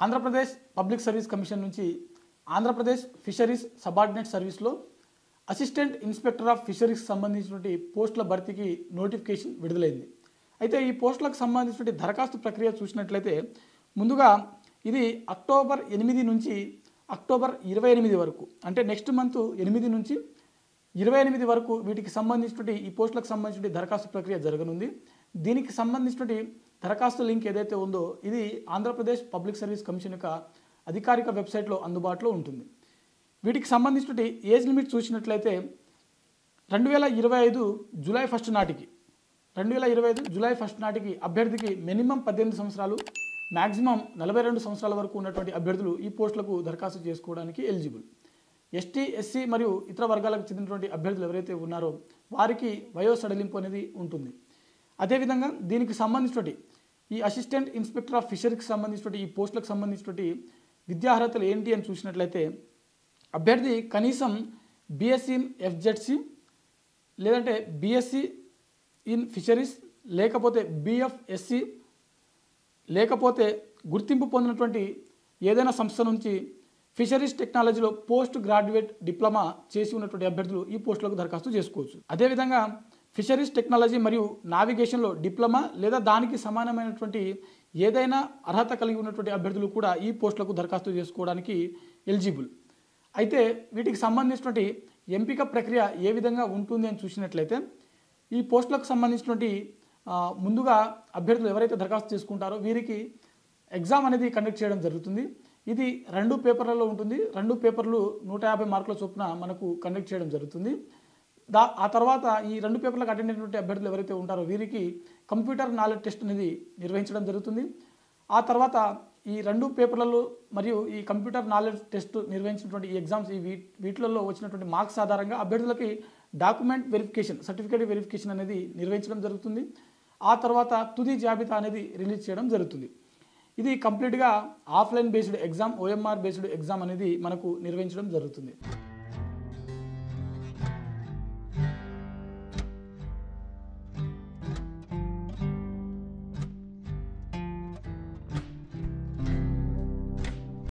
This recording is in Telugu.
ఆంధ్రప్రదేశ్ పబ్లిక్ సర్వీస్ కమిషన్ నుంచి ఆంధ్రప్రదేశ్ ఫిషరీస్ సబార్డినేట్ సర్వీస్లో అసిస్టెంట్ ఇన్స్పెక్టర్ ఆఫ్ ఫిషరీస్ సంబంధించినటువంటి పోస్టుల భర్తీకి నోటిఫికేషన్ విడుదలైంది. అయితే ఈ పోస్టులకు సంబంధించినటువంటి దరఖాస్తు ప్రక్రియ చూసినట్లయితే ముందుగా ఇది అక్టోబర్ 8 నుంచి అక్టోబర్ 28 వరకు, అంటే నెక్స్ట్ మంత్ 8 నుంచి 28 వరకు వీటికి సంబంధించినటువంటి ఈ పోస్టులకు సంబంధించిన దరఖాస్తు ప్రక్రియ జరగనుంది. దీనికి సంబంధించినటువంటి దరఖాస్తు లింక్ ఏదైతే ఉందో ఇది ఆంధ్రప్రదేశ్ పబ్లిక్ సర్వీస్ కమిషన్ యొక్క అధికారిక వెబ్సైట్లో అందుబాటులో ఉంటుంది. వీటికి సంబంధించినటువంటి ఏజ్ లిమిట్ చూసినట్లయితే 2025 జూలై 1 నాటికి 2025 జూలై 1 నాటికి అభ్యర్థికి మినిమం 18 సంవత్సరాలు, మ్యాక్సిమం 42 సంవత్సరాల వరకు ఉన్నటువంటి అభ్యర్థులు ఈ పోస్టులకు దరఖాస్తు చేసుకోవడానికి ఎలిజిబుల్. ఎస్టీ, ఎస్సీ మరియు ఇతర వర్గాలకు చెందినటువంటి అభ్యర్థులు ఎవరైతే ఉన్నారో వారికి వయో సడలింపు అనేది ఉంటుంది. అదేవిధంగా దీనికి సంబంధించినటువంటి ఈ అసిస్టెంట్ ఇన్స్పెక్టర్ ఆఫ్ ఫిషరీకి సంబంధించినటువంటి ఈ పోస్టులకు సంబంధించినటువంటి విద్యార్హతలు ఏంటి అని చూసినట్లయితే అభ్యర్థి కనీసం బీఎస్సీ ఇన్ ఎఫ్జెడ్సీ లేదంటే బీఎస్సీ ఇన్ ఫిషరీస్ లేకపోతే బీఎఫ్ఎస్సీ లేకపోతే గుర్తింపు పొందినటువంటి ఏదైనా సంస్థ నుంచి ఫిషరీస్ టెక్నాలజీలో పోస్ట్ గ్రాడ్యుయేట్ డిప్లొమా చేసి ఉన్నటువంటి అభ్యర్థులు ఈ పోస్టులకు దరఖాస్తు చేసుకోవచ్చు. అదేవిధంగా ఫిషరీస్ టెక్నాలజీ మరియు నావిగేషన్లో డిప్లొమా లేదా దానికి సమానమైనటువంటి ఏదైనా అర్హత కలిగి ఉన్నటువంటి అభ్యర్థులు కూడా ఈ పోస్టులకు దరఖాస్తు చేసుకోవడానికి ఎలిజిబుల్. అయితే వీటికి సంబంధించినటువంటి ఎంపిక ప్రక్రియ ఏ విధంగా ఉంటుంది అని చూసినట్లయితే ఈ పోస్టులకు సంబంధించినటువంటి ముందుగా అభ్యర్థులు ఎవరైతే దరఖాస్తు చేసుకుంటారో వీరికి ఎగ్జామ్ అనేది కండక్ట్ చేయడం జరుగుతుంది. ఇది 2 పేపర్లలో ఉంటుంది. 2 పేపర్లు 150 మార్కుల చొప్పున మనకు కండక్ట్ చేయడం జరుగుతుంది. ఆ తర్వాత ఈ 2 పేపర్లకు అటెండ్ అయినటువంటి అభ్యర్థులు ఎవరైతే ఉంటారో వీరికి కంప్యూటర్ నాలెడ్జ్ టెస్ట్ అనేది నిర్వహించడం జరుగుతుంది. ఆ తర్వాత ఈ 2 పేపర్లలో మరియు ఈ కంప్యూటర్ నాలెడ్జ్ టెస్ట్ నిర్వహించినటువంటి ఈ ఎగ్జామ్స్ వీటిలలో వచ్చినటువంటి మార్క్స్ ఆధారంగా అభ్యర్థులకి డాక్యుమెంట్ వెరిఫికేషన్, సర్టిఫికేట్ వెరిఫికేషన్ అనేది నిర్వహించడం జరుగుతుంది. ఆ తర్వాత తుది జాబితా అనేది రిలీజ్ చేయడం జరుగుతుంది. ఇది కంప్లీట్గా offline based exam, OMR based exam అనేది మనకు నిర్వహించడం జరుగుతుంది.